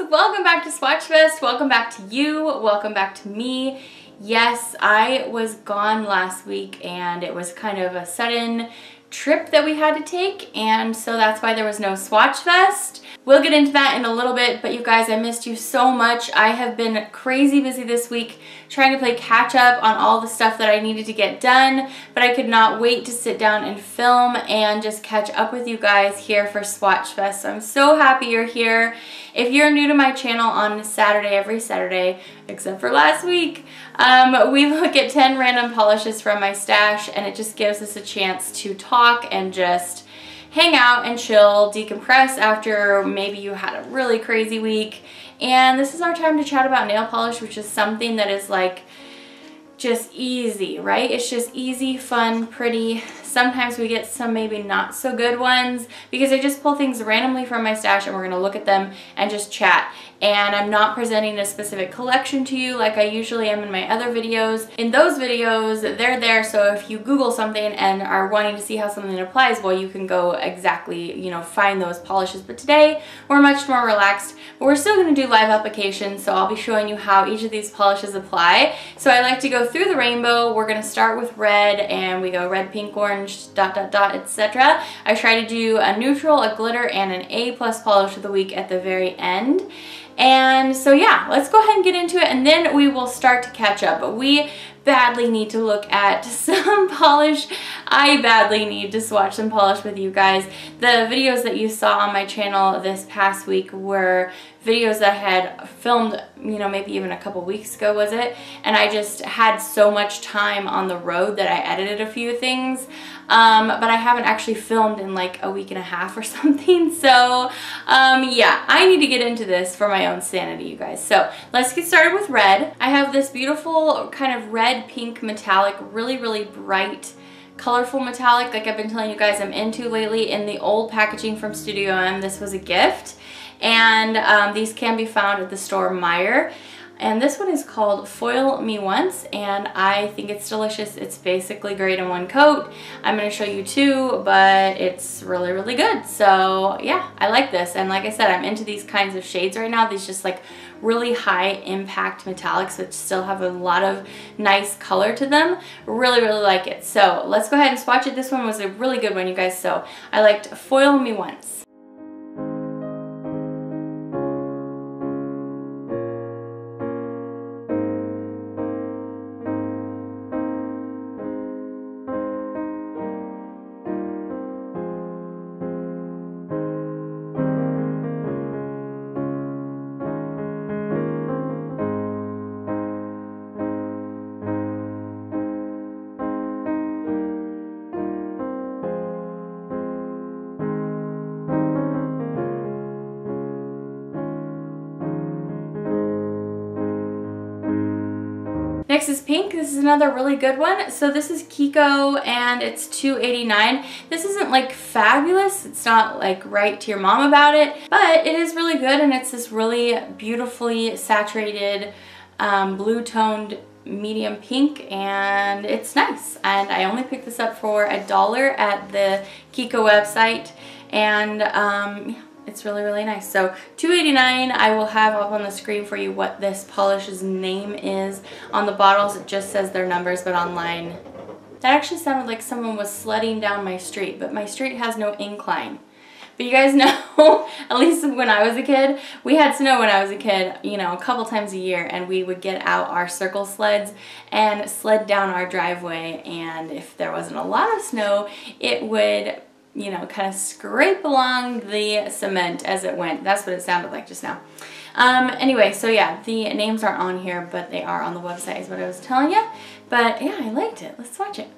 Welcome back to Swatch Fest. Welcome back to you. Welcome back to me. Yes, I was gone last week and it was kind of a sudden trip that we had to take, and so that's why there was no Swatch Fest. We'll get into that in a little bit, but you guys, I missed you so much. I have been crazy busy this week trying to play catch up on all the stuff that I needed to get done, but I could not wait to sit down and film and just catch up with you guys here for Swatch Fest. So I'm so happy you're here. If you're new to my channel on Saturday, every Saturday, except for last week, we look at 10 random polishes from my stash, and it just gives us a chance to talk and just hang out and chill, decompress after maybe you had a really crazy week. And this is our time to chat about nail polish, which is something that is like just easy, right? It's just easy, fun, pretty. Sometimes we get some maybe not so good ones because I just pull things randomly from my stash and we're gonna look at them and just chat. And I'm not presenting a specific collection to you like I usually am in my other videos. In those videos, they're there, so if you Google something and are wanting to see how something applies, well, you can go exactly, you know, find those polishes. But today, we're much more relaxed, but we're still gonna do live applications, so I'll be showing you how each of these polishes apply. So I like to go through the rainbow. We're gonna start with red, and we go red, pink, orange, dot, dot, dot, etc. I try to do a neutral, a glitter, and an A+ polish of the week at the very end. And so yeah, let's go ahead and get into it, and then we will start to catch up. But we badly need to look at some polish. I badly need to swatch some polish with you guys. The videos that you saw on my channel this past week were videos that I had filmed, you know, maybe even a couple weeks ago, was it? And I just had so much time on the road that I edited a few things. But I haven't actually filmed in like a week and a half or something. So yeah, I need to get into this for my own sanity, you guys. So let's get started with red. I have this beautiful kind of red pink metallic, really bright, colorful metallic like I've been telling you guys I'm into lately. In the old packaging from Studio M, this was a gift. And these can be found at the store Meyer. And this one is called Foil Me Once, and I think it's delicious. It's basically great in one coat. I'm going to show you two, but it's really good. So yeah, I like this. And like I said, I'm into these kinds of shades right now. These just like really high impact metallics which still have a lot of nice color to them. Really like it. So let's go ahead and swatch it. This one was a really good one, you guys. So I liked Foil Me Once. Next is pink. This is another really good one. So this is Kiko and it's $2.89. This isn't like fabulous. It's not like write to your mom about it, but it is really good, and it's this really beautifully saturated blue toned medium pink, and it's nice. And I only picked this up for $1 at the Kiko website, and yeah, it's really nice. So $2.89. I will have up on the screen for you what this polish's name is. On the bottles it just says their numbers, but online that actually sounded like someone was sledding down my street, but my street has no incline. But you guys know, at least when I was a kid, we had snow when I was a kid, you know, a couple times a year, and we would get out our circle sleds and sled down our driveway, and if there wasn't a lot of snow, it would, you know, kind of scrape along the cement as it went. That's what it sounded like just now. Anyway, so yeah, the names aren't on here, but they are on the website is what I was telling you. But yeah, I liked it. Let's watch it.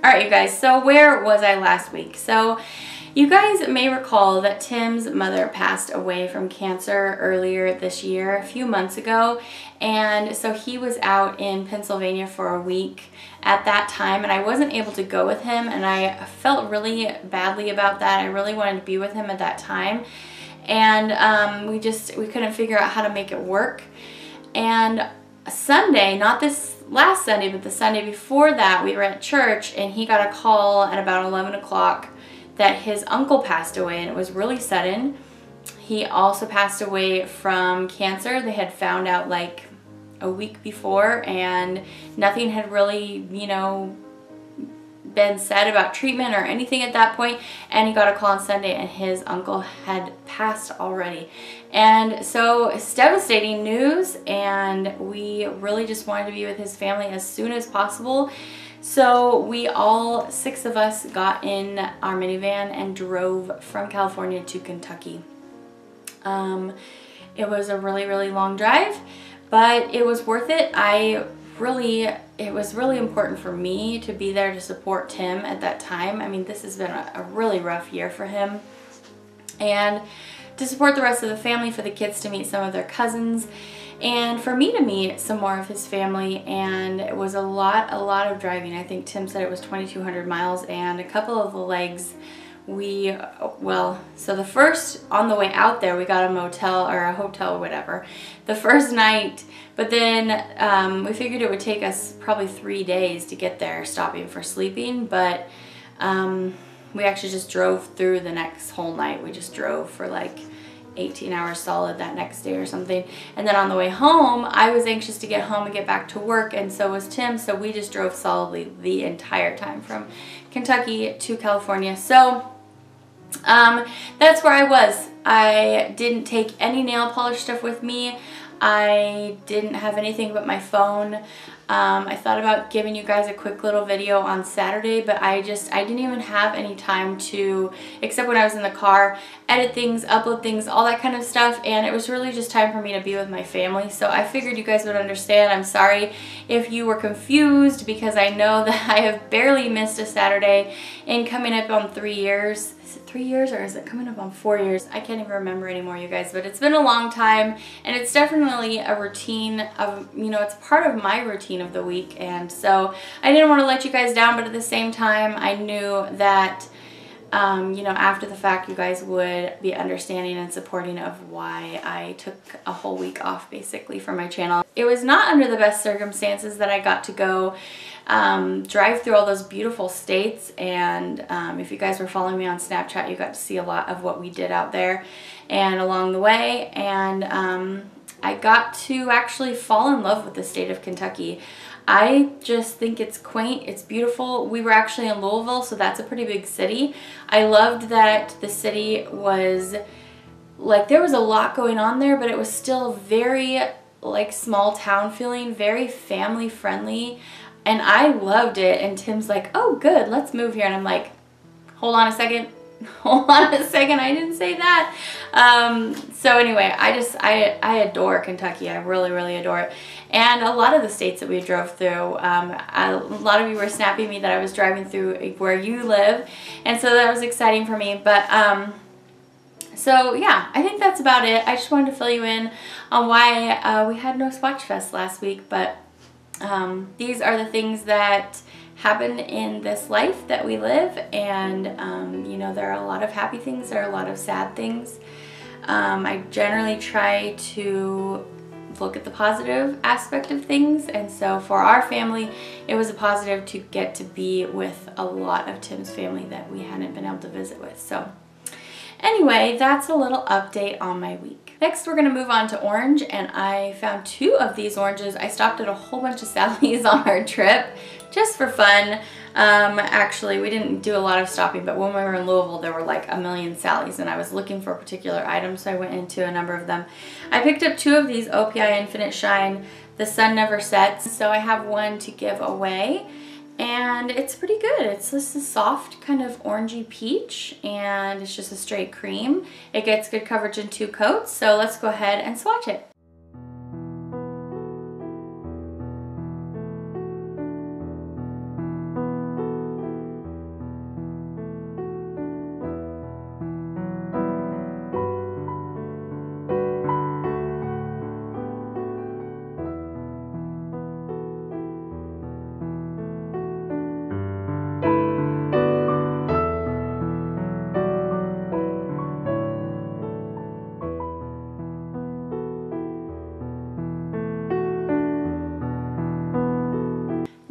Alright, you guys, so where was I last week? So You guys may recall that Tim's mother passed away from cancer earlier this year, a few months ago, and so he was out in Pennsylvania for a week at that time, and I wasn't able to go with him, and I felt really badly about that. I really wanted to be with him at that time, and we couldn't figure out how to make it work. And Sunday, not this last Sunday, but the Sunday before that, we were at church, and he got a call at about 11 o'clock that his uncle passed away, and it was really sudden. He also passed away from cancer. They had found out like a week before, and nothing had really, you know, been said about treatment or anything at that point. And he got a call on Sunday, and his uncle had passed already. And so it's devastating news, and we really just wanted to be with his family as soon as possible. So we all 6 of us got in our minivan and drove from California to Kentucky. It was a really, really long drive, but it was worth it. It was really important for me to be there to support Tim at that time. I mean, this has been a really rough year for him. And to support the rest of the family, for the kids to meet some of their cousins, and for me to meet some more of his family. And it was a lot of driving. I think Tim said it was 2,200 miles, and a couple of the legs so the first, on the way out there, we got a motel or a hotel or whatever the first night, but then we figured it would take us probably 3 days to get there, stopping for sleeping, but we actually just drove through the next whole night. We just drove for like 18 hours solid that next day or something. And then on the way home, I was anxious to get home and get back to work, and so was Tim, so we just drove solidly the entire time from Kentucky to California. So that's where I was. I didn't take any nail polish stuff with me. I didn't have anything but my phone. I thought about giving you guys a quick little video on Saturday, but I didn't even have any time to, except when I was in the car, edit things, upload things, all that kind of stuff, and it was really just time for me to be with my family. So I figured you guys would understand. I'm sorry if you were confused, because I know that I have barely missed a Saturday in coming up on 3 years. Is it 3 years, or is it coming up on 4 years? I can't even remember anymore, you guys, but it's been a long time, and it's definitely a routine of, you know, it's part of my routine of the week. And so I didn't want to let you guys down, but at the same time, I knew that you know, after the fact, you guys would be understanding and supporting of why I took a whole week off basically from my channel. It was not under the best circumstances that I got to go drive through all those beautiful states, and if you guys were following me on Snapchat, you got to see a lot of what we did out there and along the way, and I got to actually fall in love with the state of Kentucky. I just think it's quaint, it's beautiful. We were actually in Louisville, so that's a pretty big city. I loved that the city was, like, there was a lot going on there, but it was still very, like, small town feeling, very family friendly, and I loved it. And Tim's like, oh good, let's move here, and I'm like, hold on a second. Hold on a second, I didn't say that. So anyway, I adore Kentucky. I really, really adore it. And a lot of the states that we drove through, a lot of you were snapping me that I was driving through where you live, and so that was exciting for me. But so yeah, I think that's about it. I just wanted to fill you in on why we had no Swatch Fest last week, but these are the things that happen in this life that we live, and you know, there are a lot of happy things, there are a lot of sad things. I generally try to look at the positive aspect of things, and so for our family, it was a positive to get to be with a lot of Tim's family that we hadn't been able to visit with. So anyway, that's a little update on my week. Next, we're going to move on to orange, and I found 2 of these oranges. I stopped at a whole bunch of Sally's on our trip just for fun. Actually, we didn't do a lot of stopping, but when we were in Louisville, there were like a million Sally's, and I was looking for a particular item, so I went into a number of them. I picked up 2 of these OPI Infinite Shine The Sun Never Sets, so I have one to give away. And it's pretty good. It's just a soft kind of orangey peach, and it's just a straight cream. It gets good coverage in 2 coats, so let's go ahead and swatch it.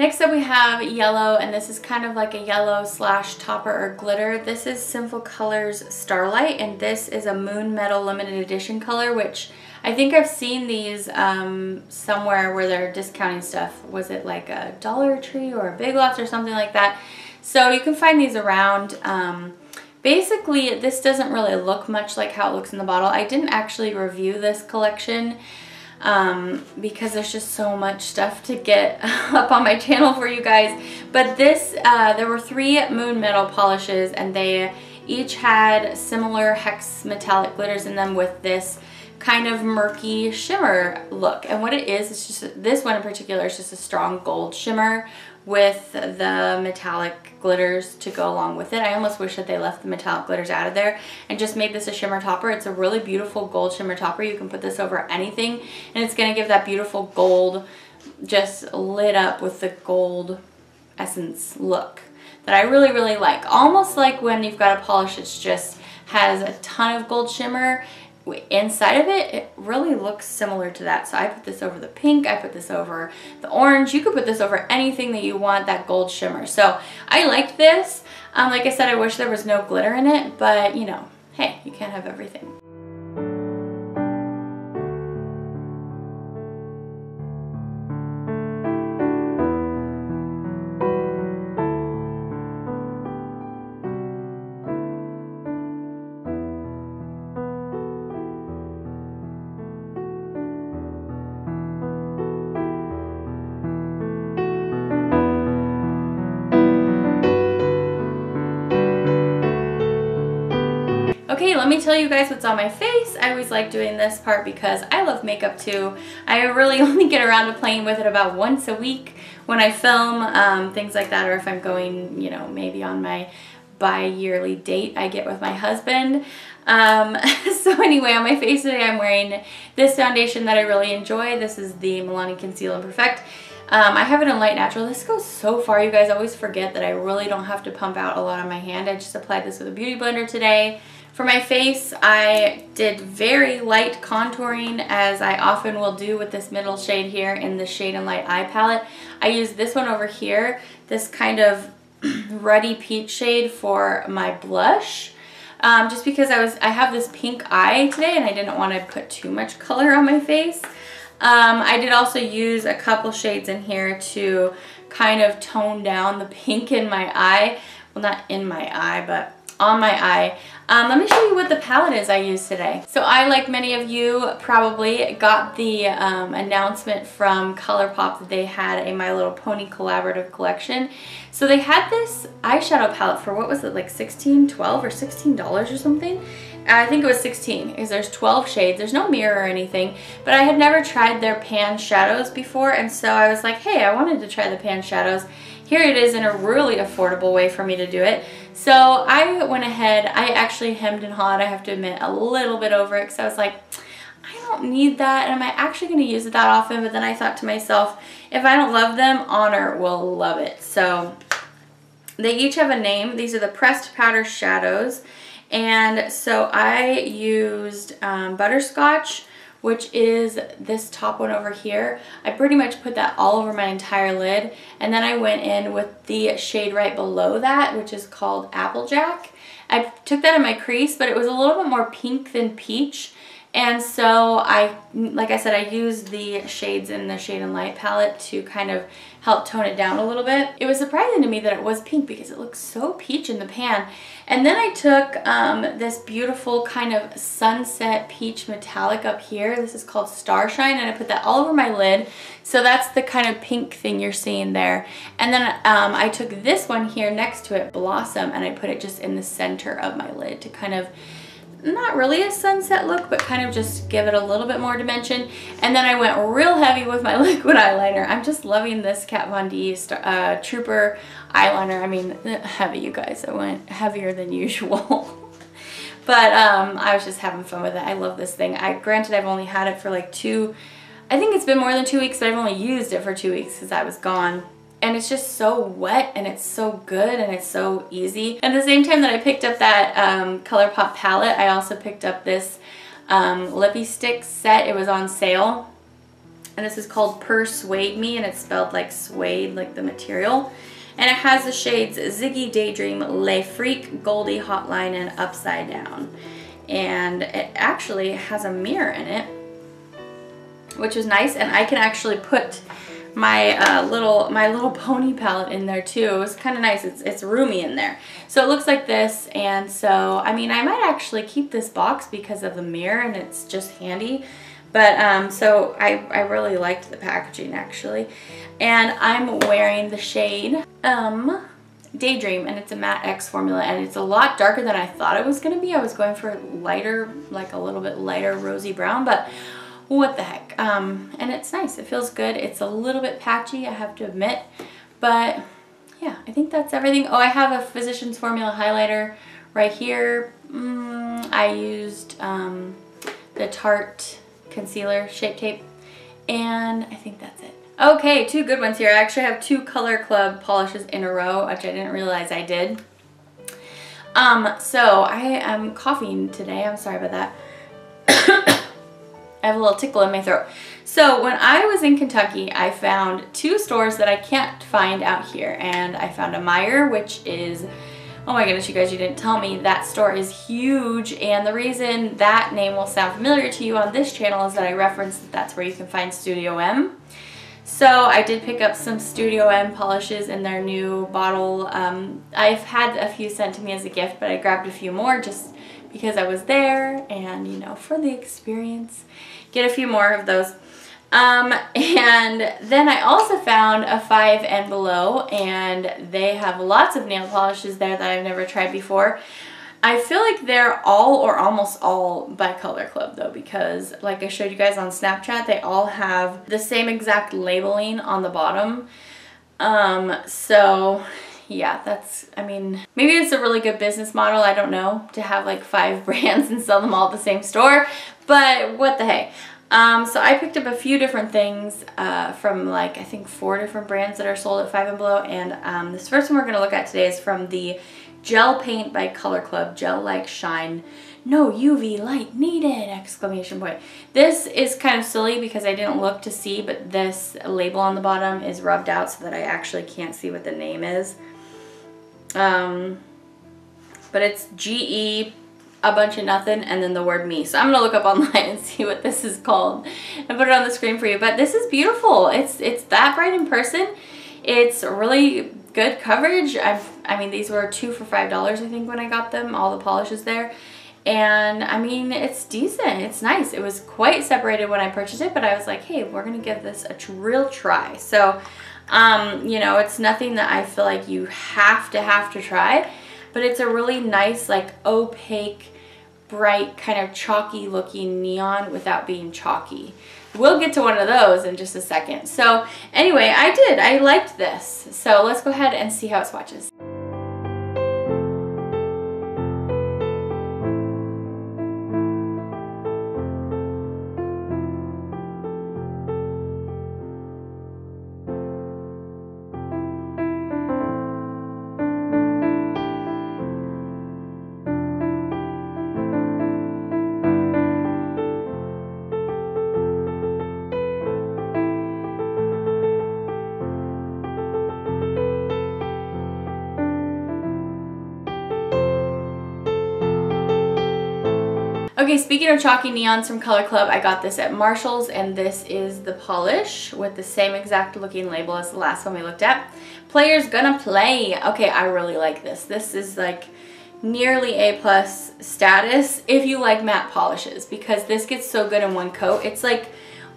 Next up we have yellow, and this is kind of like a yellow slash topper or glitter. This is Sinful Colors Starlight, and this is a Moon Metal limited edition color, which I think I've seen these somewhere where they're discounting stuff. Was it like a Dollar Tree or a Big Lots or something like that? So you can find these around. Basically, this doesn't really look much like how it looks in the bottle. I didn't actually review this collection because there's just so much stuff to get up on my channel for you guys. But this, there were 3 Moon Metal polishes, and they each had similar hex metallic glitters in them with this kind of murky shimmer look. And what it is, it's just, this one in particular is just a strong gold shimmer with the metallic glitters to go along with it. I almost wish that they left the metallic glitters out of there and just made this a shimmer topper. It's a really beautiful gold shimmer topper. You can put this over anything, and it's gonna give that beautiful gold, just lit up with the gold essence look that I really, really like. Almost like when you've got a polish that just has a ton of gold shimmer inside of it, it really looks similar to that. So I put this over the pink, I put this over the orange. You could put this over anything that you want that gold shimmer. So I liked this. Like I said, I wish there was no glitter in it, but you know, hey, you can't have everything. Okay, let me tell you guys what's on my face. I always like doing this part because I love makeup too. I really only get around to playing with it about once a week when I film, things like that, or if I'm going, you know, maybe on my bi-yearly date I get with my husband. So anyway, on my face today I'm wearing this foundation that I really enjoy. This is the Milani Conceal and Perfect. I have it in Light Natural. This goes so far, you guys. I always forget that I really don't have to pump out a lot on my hand. I just applied this with a beauty blender today. For my face, I did very light contouring, as I often will do with this middle shade here in the Shade and Light eye palette. I used this one over here, this kind of ruddy peach shade for my blush. Just because I have this pink eye today and I didn't want to put too much color on my face. I did also use a couple shades in here to kind of tone down the pink in my eye. Well, not in my eye, but on my eye. Let me show you what the palette is I used today. So I, like many of you, probably got the announcement from ColourPop that they had a My Little Pony collaborative collection. So they had this eyeshadow palette for, what was it, like $12 or $16 or something? I think it was 16, because there's 12 shades. There's no mirror or anything, but I had never tried their pan shadows before, and so I was like, hey, I wanted to try the pan shadows. Here it is in a really affordable way for me to do it. So I went ahead, I actually hemmed and hawed, I have to admit, a little bit over it, because I was like, I don't need that, and am I actually going to use it that often? But then I thought to myself, if I don't love them, Honor will love it. So they each have a name. These are the Pressed Powder Shadows. And so I used Butterscotch, which is this top one over here. I pretty much put that all over my entire lid. And then I went in with the shade right below that, which is called Applejack. I took that in my crease, but it was a little bit more pink than peach. And so like I said, I used the shades in the Shade and Light palette to kind of help tone it down a little bit. It was surprising to me that it was pink because it looks so peach in the pan. And then I took this beautiful kind of sunset peach metallic up here. This is called Starshine, and I put that all over my lid. So that's the kind of pink thing you're seeing there. And then I took this one here next to it, Blossom, and I put it just in the center of my lid to kind of, not really a sunset look, but kind of just give it a little bit more dimension. And then I went real heavy with my liquid eyeliner. I'm just loving this Kat Von D Trooper eyeliner. I mean, heavy, you guys. I went heavier than usual. But I was just having fun with it. I love this thing. Granted, I've only had it for like I think it's been more than 2 weeks, but I've only used it for 2 weeks because I was gone. And it's just so wet, and it's so good, and it's so easy. At the same time that I picked up that ColourPop palette, I also picked up this Lippy Stick set. It was on sale. And this is called Persuade Me, and it's spelled like suede, like the material. And it has the shades Ziggy Daydream, Le Freak, Goldie Hotline, and Upside Down. And it actually has a mirror in it, which is nice. And I can actually put my little pony palette in there too. It was kind of nice. It's roomy in there. So it looks like this. And so, I mean, I might actually keep this box because of the mirror, and it's just handy. But so I really liked the packaging actually. And I'm wearing the shade Daydream, and it's a matte X formula, and it's a lot darker than I thought it was going to be. I was going for lighter, like a little bit lighter rosy brown, but what the heck. And it's nice. It feels good. It's a little bit patchy, I have to admit. But yeah, I think that's everything. Oh, I have a Physicians Formula highlighter right here. I used the Tarte concealer Shape Tape, and I think that's it. Okay, 2 good ones here. I actually have 2 Color Club polishes in a row, which I didn't realize I did. So I am coughing today. I'm sorry about that. I have a little tickle in my throat. So when I was in Kentucky, I found 2 stores that I can't find out here, and I found a Meijer, which is, oh my goodness, you guys, you didn't tell me, that store is huge. And the reason that name will sound familiar to you on this channel is that I referenced that that's where you can find Studio M. So I did pick up some Studio M polishes in their new bottle. I've had a few sent to me as a gift, but I grabbed a few more just because I was there and, you know, for the experience. Get a few more of those. And then I also found a 5 and Below, and they have lots of nail polishes there that I've never tried before. I feel like they're all or almost all by Color Club though, because like I showed you guys on Snapchat, they all have the same exact labeling on the bottom. So yeah, that's, I mean, maybe it's a really good business model, I don't know, to have like 5 brands and sell them all at the same store, but what the hey. So I picked up a few different things from like I think 4 different brands that are sold at 5 and Below, and this first one we're going to look at today is from the Gel Paint by Color Club, Gel Like Shine, No UV Light Needed! Exclamation point. This is kind of silly because I didn't look to see, but this label on the bottom is rubbed out so that I actually can't see what the name is. But it's GE a bunch of nothing and then the word me. So I'm gonna look up online and see what this is called and put it on the screen for you. But this is beautiful. It's that bright in person. It's really good coverage. I mean, these were 2 for $5 I think when I got them, all the polishes there. And I mean, it's decent, it's nice. It was quite separated when I purchased it, but I was like, hey, we're gonna give this a real try. So, you know, it's nothing that I feel like you have to try, but it's a really nice, like opaque, bright, kind of chalky looking neon without being chalky. We'll get to one of those in just a second. So anyway, I liked this. So let's go ahead and see how it swatches. Okay, speaking of chalky neons from Color Club, I got this at Marshall's, and this is the polish with the same exact looking label as the last one we looked at. Player's Gonna Play. Okay, I really like this. This is like nearly A+ status if you like matte polishes, because this gets so good in one coat. It's like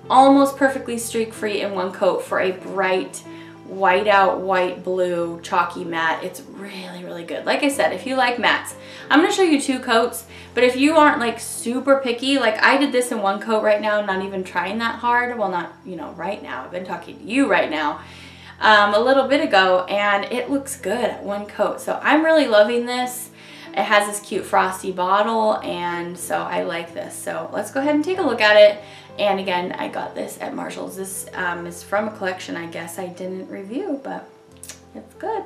almost perfectly streak free in one coat for a bright white out, white blue, chalky matte. It's really good. Like I said, if you like mattes, I'm going to show you 2 coats, but if you aren't like super picky, like I did this in one coat right now, not even trying that hard. Well, not, you know, right now. I've been talking to you right now, a little bit ago, and it looks good at one coat. So I'm really loving this. It has this cute frosty bottle, and so I like this. So let's go ahead and take a look at it. And again, I got this at Marshall's. This is from a collection I guess I didn't review, but it's good.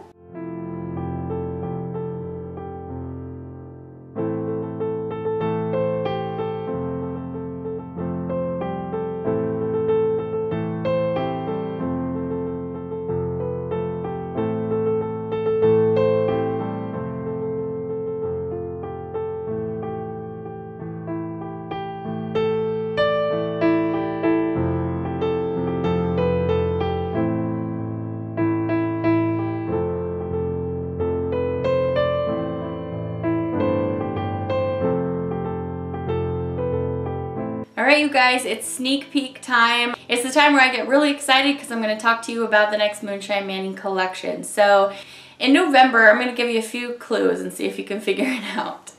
All right, you guys, it's sneak peek time. It's the time where I get really excited because I'm going to talk to you about the next Moonshine Manny collection. So in November, I'm going to give you a few clues and see if you can figure it out.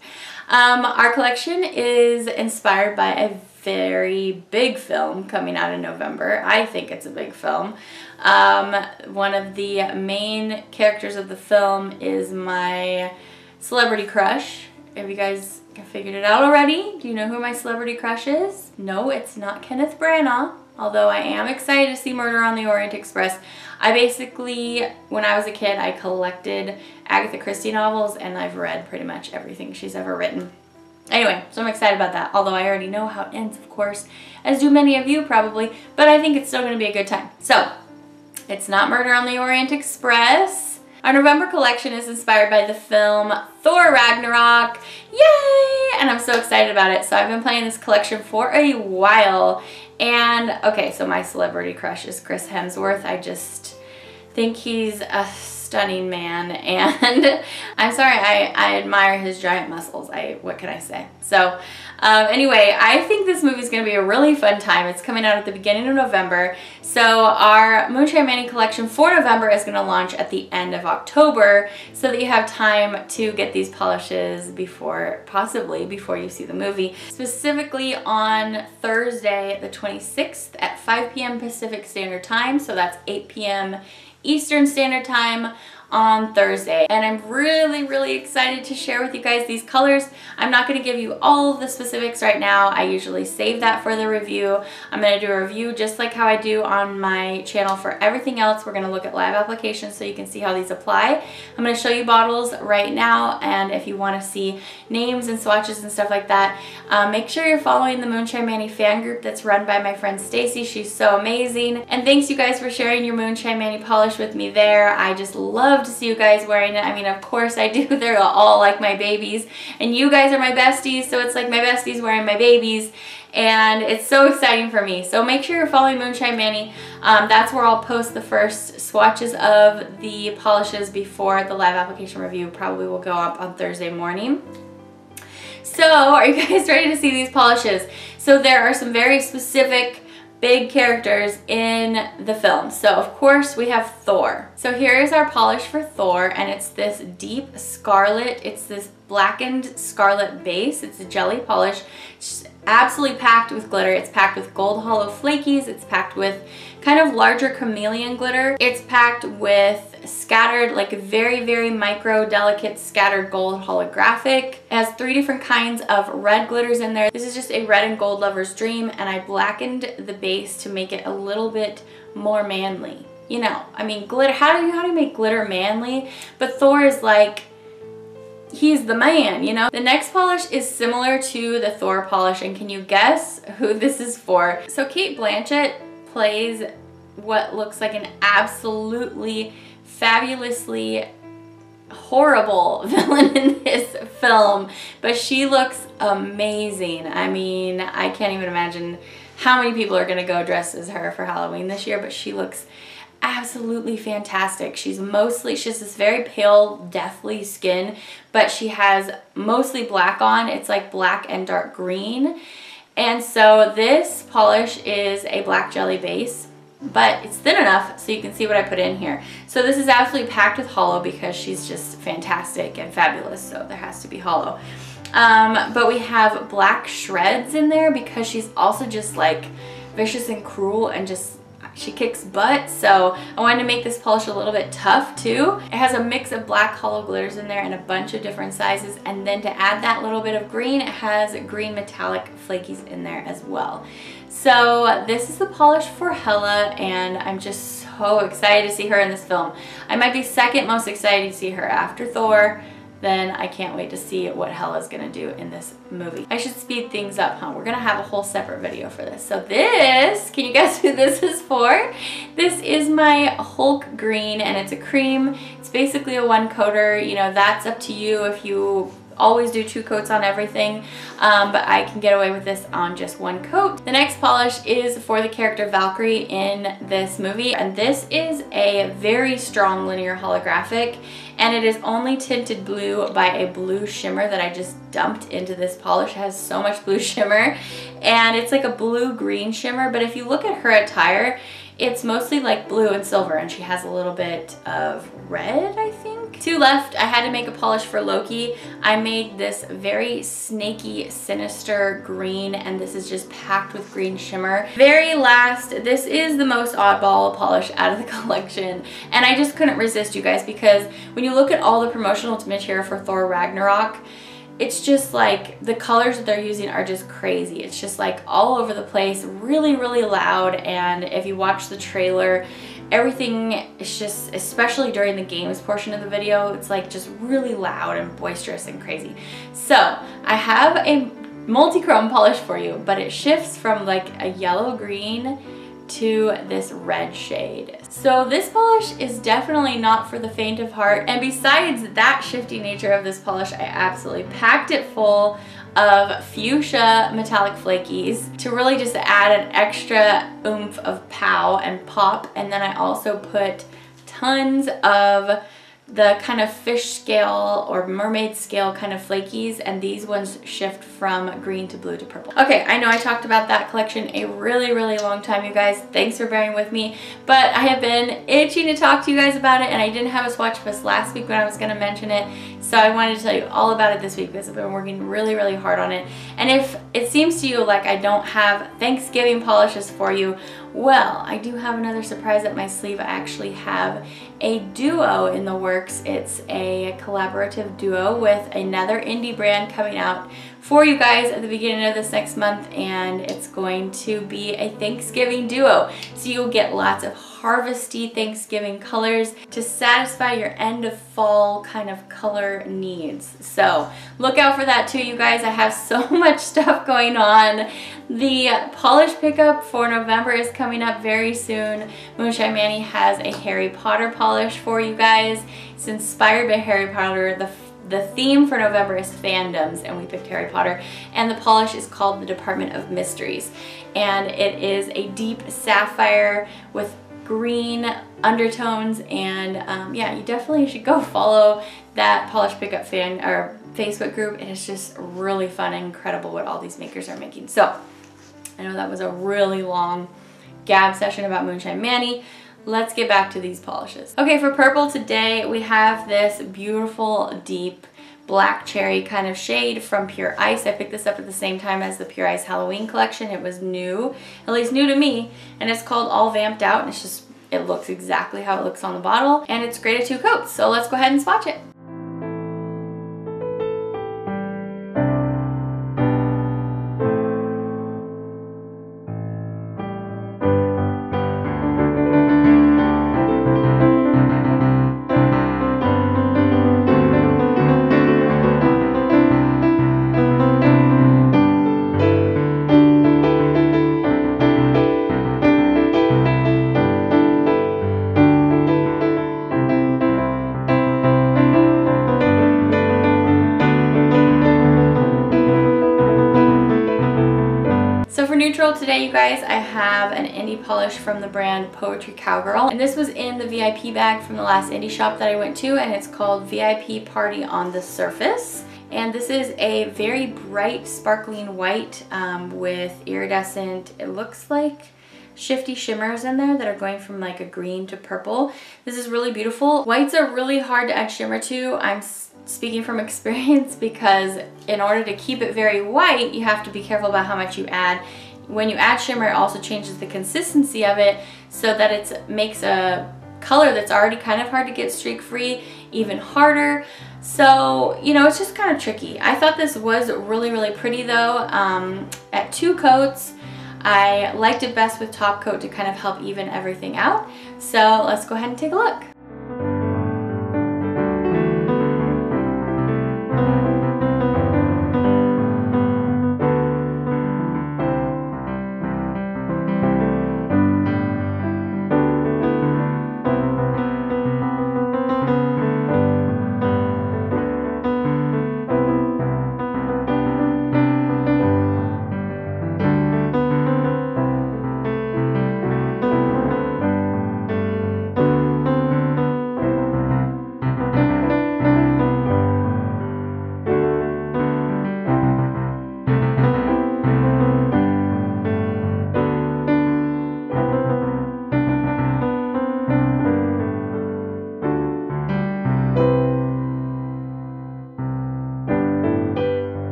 Our collection is inspired by a very big film coming out in November. I think it's a big film. One of the main characters of the film is my celebrity crush. Have you guys figured it out already? Do you know who my celebrity crush is? No, it's not Kenneth Branagh, although I am excited to see Murder on the Orient Express. I basically, when I was a kid, I collected Agatha Christie novels, and I've read pretty much everything she's ever written. Anyway, so I'm excited about that, although I already know how it ends, of course, as do many of you probably, but I think it's still going to be a good time. So, it's not Murder on the Orient Express. Our November collection is inspired by the film Thor Ragnarok. Yay! And I'm so excited about it. So I've been playing this collection for a while. And, okay, so my celebrity crush is Chris Hemsworth. I just think he's a stunning man, and I'm sorry, I admire his giant muscles. What can I say? So anyway, I think this movie is going to be a really fun time. It's coming out at the beginning of November. So our Moonshine Manny collection for November is going to launch at the end of October, so that you have time to get these polishes possibly before you see the movie. Specifically on Thursday the 26th at 5 p.m. Pacific Standard Time, so that's 8 p.m. Eastern Standard Time on Thursday. And I'm really, really excited to share with you guys these colors. I'm not going to give you all of the specifics right now. I usually save that for the review. I'm going to do a review just like how I do on my channel for everything else. We're going to look at live applications so you can see how these apply. I'm going to show you bottles right now, and if you want to see names and swatches and stuff like that, make sure you're following the Moonshine Manny fan group that's run by my friend Stacy. She's so amazing. And thanks you guys for sharing your Moonshine Manny polish with me there. I just love to see you guys wearing it. I mean, of course I do. They're all like my babies, and you guys are my besties, so it's like my besties wearing my babies, and it's so exciting for me. So make sure you're following Moonshine Manny. That's where I'll post the first swatches of the polishes before the live application review probably will go up on Thursday morning. So are you guys ready to see these polishes? So there are some very specific big characters in the film. So of course we have Thor. So here is our polish for Thor, and it's this deep scarlet. It's this blackened scarlet base. It's a jelly polish. It's absolutely packed with glitter. It's packed with gold hollow flakies. It's packed with kind of larger chameleon glitter. It's packed with scattered, like very, very micro, delicate scattered gold holographic. It has 3 different kinds of red glitters in there. This is just a red and gold lover's dream, and I blackened the base to make it a little bit more manly. You know, I mean, glitter, how do you make glitter manly? But Thor is like, he's the man, you know? The next polish is similar to the Thor polish, and can you guess who this is for? So Cate Blanchett plays what looks like an absolutely fabulously horrible villain in this film, but she looks amazing. I mean, I can't even imagine how many people are gonna go dressed as her for Halloween this year, but she looks absolutely fantastic. She's this very pale, deathly skin, but she has mostly black on. It's like black and dark green. And so this polish is a black jelly base, but it's thin enough so you can see what I put in here. So this is absolutely packed with hollow because she's just fantastic and fabulous, so there has to be hollow. But we have black shreds in there because she's also just like vicious and cruel, and just she kicks butt. So I wanted to make this polish a little bit tough too. It has a mix of black hollow glitters in there in a bunch of different sizes, and then to add that little bit of green, it has green metallic flakies in there as well. So this is the polish for Hela, and I'm just so excited to see her in this film. I might be second most excited to see her after Thor. Then I can't wait to see what Hela's gonna do in this movie. I should speed things up, huh? We're gonna have a whole separate video for this. So this, can you guess who this is for? This is my Hulk green, and it's a cream. It's basically a one coater. You know, that's up to you if you always do 2 coats on everything, but I can get away with this on just 1 coat. The next polish is for the character Valkyrie in this movie, and this is a very strong linear holographic, and it is only tinted blue by a blue shimmer that I just dumped into this polish. It has so much blue shimmer, and it's like a blue-green shimmer, but if you look at her attire, it's mostly like blue and silver, and she has a little bit of red, I think. 2 left. I had to make a polish for Loki. I made this very snaky, sinister green, and this is just packed with green shimmer. Very last, this is the most oddball polish out of the collection, and I just couldn't resist, you guys, because when you look at all the promotional material for Thor Ragnarok, it's just like the colors that they're using are just crazy. It's just like all over the place, really, really loud. And if you watch the trailer, everything is just, especially during the games portion of the video, it's like just really loud and boisterous and crazy. So I have a multi-chrome polish for you, but it shifts from like a yellow-green to this red shade. So this polish is definitely not for the faint of heart, and besides that shifty nature of this polish, I absolutely packed it full of fuchsia metallic flakies to really just add an extra oomph of pow and pop. And then I also put tons of the kind of fish scale or mermaid scale kind of flakies, and these ones shift from green to blue to purple. Okay, I know I talked about that collection a really, really long time, you guys. Thanks for bearing with me, but I have been itching to talk to you guys about it, and I didn't have a swatch list last week when I was going to mention it, so I wanted to tell you all about it this week because I've been working really, really hard on it. And if it seems to you like I don't have Thanksgiving polishes for you, well, I do have another surprise up my sleeve. I actually have a duo in the works. It's a collaborative duo with another indie brand coming out for you guys at the beginning of this next month, and it's going to be a Thanksgiving duo. So you'll get lots of harvesty Thanksgiving colors to satisfy your end of fall kind of color needs. So look out for that too, you guys. I have so much stuff going on. The polish pickup for November is coming up very soon. Moonshine Manny has a Harry Potter polish for you guys. It's inspired by Harry Potter. The theme for November is fandoms, and we picked Harry Potter, and the polish is called the Department of Mysteries, and it is a deep sapphire with green undertones. And yeah, you definitely should go follow that polish pickup fan or Facebook group. It is just really fun and incredible what all these makers are making. So I know that was a really long gab session about Moonshine Manny. Let's get back to these polishes. Okay, for purple today, we have this beautiful, deep black cherry kind of shade from Pure Ice. I picked this up at the same time as the Pure Ice Halloween collection. It was new, at least new to me, and it's called All Vamped Out, and it's just, it looks exactly how it looks on the bottle, and it's great at 2 coats. So let's go ahead and swatch it. So for neutral today, you guys, I have an indie polish from the brand Poetry Cowgirl, and this was in the VIP bag from the last indie shop that I went to, and it's called VIP Party on the Surface. And this is a very bright sparkling white with iridescent, it looks like shifty shimmers in there that are going from like a green to purple. This is really beautiful. Whites are really hard to add shimmer to. I'm speaking from experience because in order to keep it very white, you have to be careful about how much you add. When you add shimmer, it also changes the consistency of it so that it makes a color that's already kind of hard to get streak free even harder. So, you know, it's just kind of tricky. I thought this was really, really pretty though. At 2 coats, I liked it best with top coat to kind of help even everything out. So let's go ahead and take a look.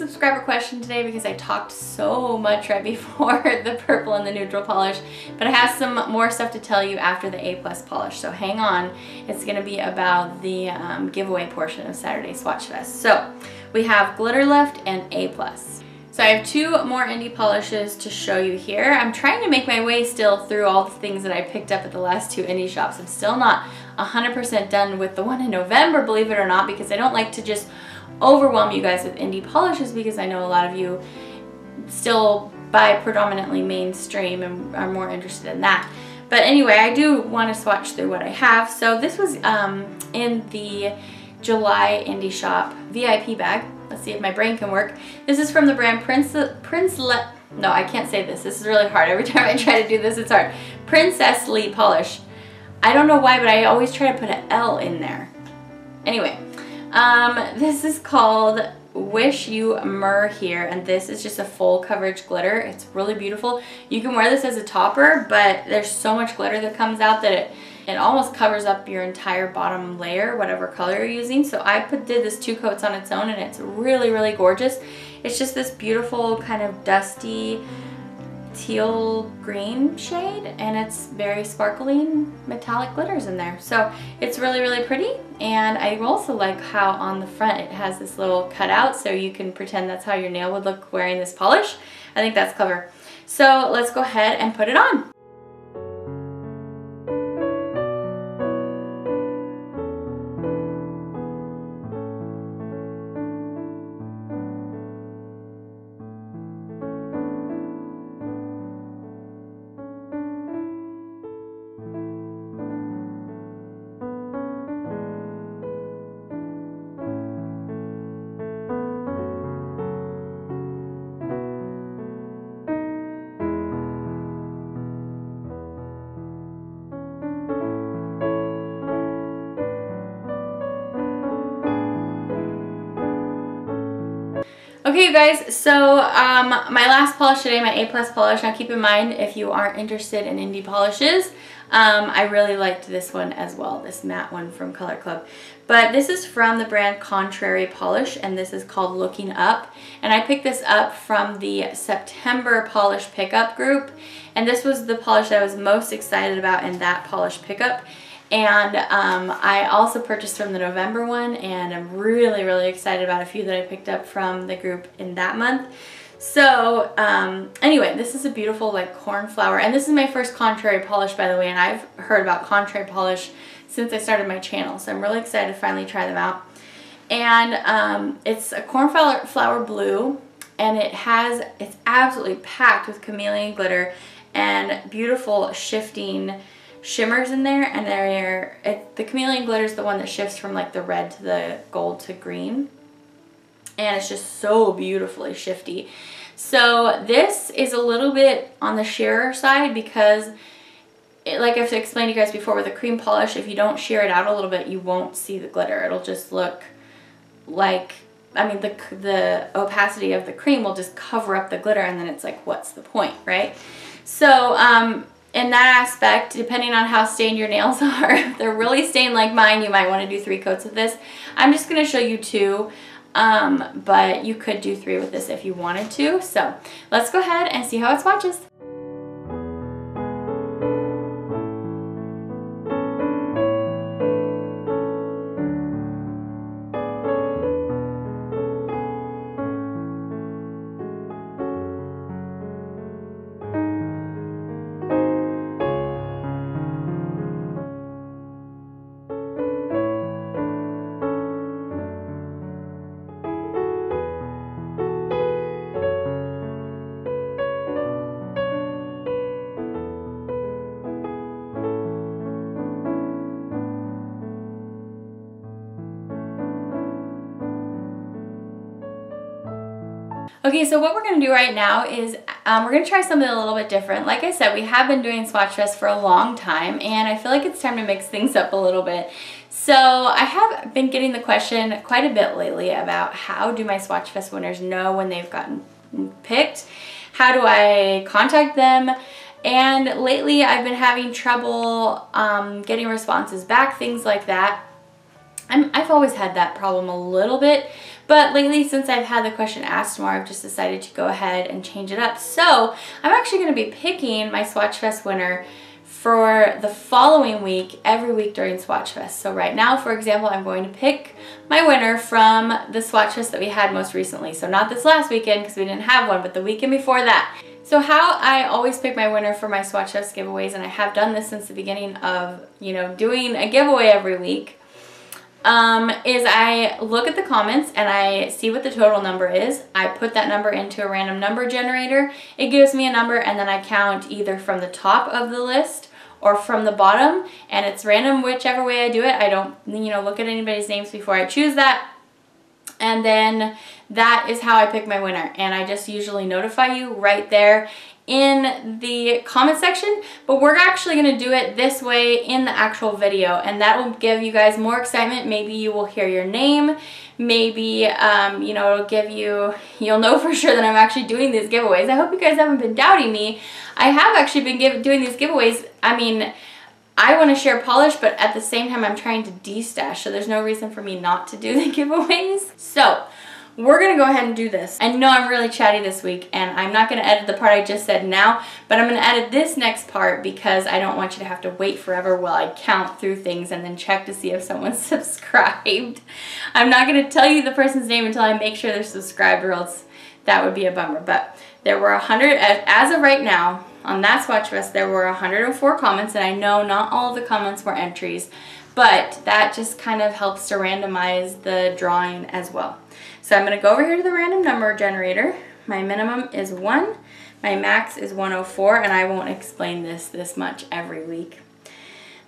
subscriber question today because I talked so much right before the purple and the neutral polish, but I have some more stuff to tell you after the A+ polish, so hang on. It's gonna be about the giveaway portion of Saturday Swatch Fest. So we have Glitter Lift and A+. So I have 2 more indie polishes to show you here. I'm trying to make my way still through all the things that I picked up at the last 2 indie shops. I'm still not 100% done with the one in November, believe it or not, because I don't like to just overwhelm you guys with indie polishes, because I know a lot of you still buy predominantly mainstream and are more interested in that. But anyway, I do want to swatch through what I have. So this was in the July indie shop VIP bag. Let's see if my brain can work. This is from the brand no, I can't say this. This is really hard. Every time I try to do this, it's hard. Princess Lee Polish. I don't know why, but I always try to put an L in there. Anyway, this is called Wish You Myrrh here, and this is just a full coverage glitter. It's really beautiful. You can wear this as a topper, but there's so much glitter that comes out that it almost covers up your entire bottom layer, whatever color you're using. So I did this 2 coats on its own, and it's really, really gorgeous. It's just this beautiful kind of dusty teal green shade, and it's very sparkling metallic glitters in there. So it's really, really pretty. And I also like how on the front it has this little cutout, so you can pretend that's how your nail would look wearing this polish. I think that's clever. So let's go ahead and put it on. Okay, you guys, so my last polish today, my A+ polish. Now keep in mind, if you aren't interested in indie polishes, I really liked this one as well, this matte one from Color Club. But this is from the brand Contrary Polish, and this is called Looking Up. And I picked this up from the September polish pickup group, and this was the polish that I was most excited about in that polish pickup. And I also purchased from the November one, and I'm really, really excited about a few that I picked up from the group in that month. So anyway, this is a beautiful like cornflower, and this is my first Contrary polish, by the way, and I've heard about Contrary polish since I started my channel, so I'm really excited to finally try them out. And it's a cornflower blue, and it's absolutely packed with chameleon glitter and beautiful shifting shimmers in there, and the chameleon glitter is the one that shifts from like the red to the gold to green, and it's just so beautifully shifty. So this is a little bit on the sheerer side because like I've explained to you guys before, with a cream polish, if you don't sheer it out a little bit, you won't see the glitter. It'll just look like, I mean, the opacity of the cream will just cover up the glitter, and then it's like, what's the point, right? So in that aspect, depending on how stained your nails are, if they're really stained like mine, you might want to do 3 coats of this. I'm just going to show you 2, but you could do 3 with this if you wanted to. So let's go ahead and see how it swatches. Okay, so what we're going to do right now is we're going to try something a little bit different. Like I said, we have been doing Swatch Fest for a long time, and I feel like it's time to mix things up a little bit. So I have been getting the question quite a bit lately about how do my Swatch Fest winners know when they've gotten picked? How do I contact them? And lately I've been having trouble getting responses back, things like that. I've always had that problem a little bit, But lately, since I've had the question asked more, I've just decided to go ahead and change it up. So I'm actually going to be picking my Swatch Fest winner for the following week, every week during Swatch Fest. So right now, for example, I'm going to pick my winner from the Swatch Fest that we had most recently. So not this last weekend because we didn't have one, but the weekend before that. So how I always pick my winner for my Swatch Fest giveaways, and I have done this since the beginning of, doing a giveaway every week, is I look at the comments and I see what the total number is. I put that number into a random number generator. It gives me a number, and then I count either from the top of the list or from the bottom, and it's random whichever way I do it. I don't, look at anybody's names before I choose that. And then that is how I pick my winner. And I just usually notify you right there in the comment section, but we're actually going to do it this way in the actual video, and that will give you guys more excitement. Maybe you will hear your name, maybe it'll give you'll know for sure that I'm actually doing these giveaways. I hope you guys haven't been doubting me. I have actually been doing these giveaways. I mean, I want to share polish, but at the same time I'm trying to de-stash, so there's no reason for me not to do the giveaways. So we're going to go ahead and do this. I know I'm really chatty this week, and I'm not going to edit the part I just said now, but I'm going to edit this next part because I don't want you to have to wait forever while I count through things and then check to see if someone's subscribed. I'm not going to tell you the person's name until I make sure they're subscribed, or else that would be a bummer. But there were 100, as of right now, on that Swatch Fest, there were 104 comments, and I know not all of the comments were entries, but that just kind of helps to randomize the drawing as well. So I'm going to go over here to the random number generator. My minimum is 1, my max is 104, and I won't explain this much every week.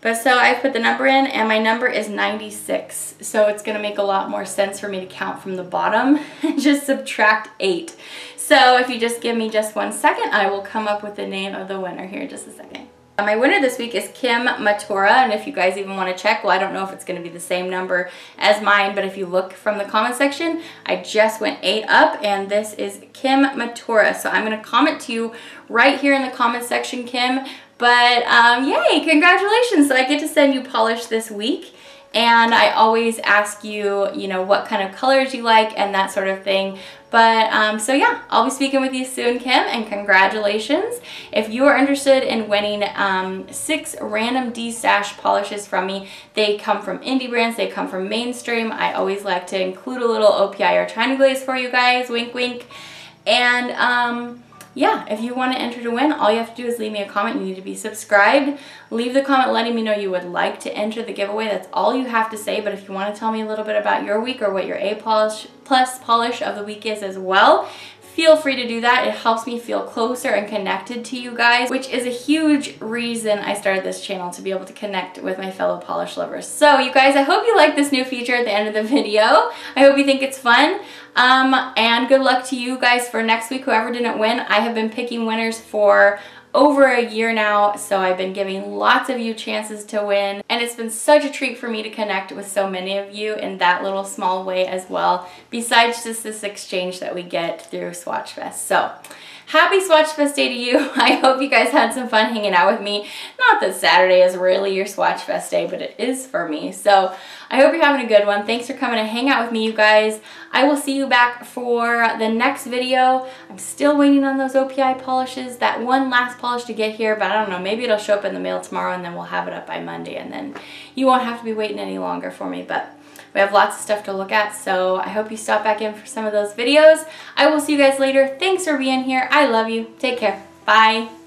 But so I put the number in, and my number is 96. So it's going to make a lot more sense for me to count from the bottom and just subtract 8. So if you just give me just 1 second, I will come up with the name of the winner here in just a second. My winner this week is Kim Matura, and if you guys even want to check, well, I don't know if it's going to be the same number as mine, but if you look from the comment section, I just went 8 up, and this is Kim Matura. So I'm going to comment to you right here in the comment section, Kim. But yay, congratulations. So I get to send you polish this week. And I always ask you, what kind of colors you like and that sort of thing. But so yeah, I'll be speaking with you soon, Kim, and congratulations. If you are interested in winning 6 random de-stash polishes from me, they come from indie brands, they come from mainstream. I always like to include a little OPI or China Glaze for you guys, wink wink. And yeah, if you want to enter to win, all you have to do is leave me a comment. You need to be subscribed. Leave the comment letting me know you would like to enter the giveaway. That's all you have to say. But if you want to tell me a little bit about your week or what your A+ polish of the week is as well, feel free to do that. It helps me feel closer and connected to you guys, which is a huge reason I started this channel, to be able to connect with my fellow polish lovers. So you guys, I hope you like this new feature at the end of the video. I hope you think it's fun. And good luck to you guys for next week, whoever didn't win. I have been picking winners for over a year now, so I've been giving lots of you chances to win, and it's been such a treat for me to connect with so many of you in that little small way as well, besides just this exchange that we get through Swatch Fest. So happy Swatch Fest Day to you. I hope you guys had some fun hanging out with me. Not that Saturday is really your Swatch Fest Day, but it is for me. So I hope you're having a good one. Thanks for coming to hang out with me, you guys. I will see you back for the next video. I'm still waiting on those OPI polishes, that one last polish to get here, but I don't know, maybe it'll show up in the mail tomorrow, and then we'll have it up by Monday, and then you won't have to be waiting any longer for me. But we have lots of stuff to look at, so I hope you stop back in for some of those videos. I will see you guys later. Thanks for being here. I love you. Take care. Bye.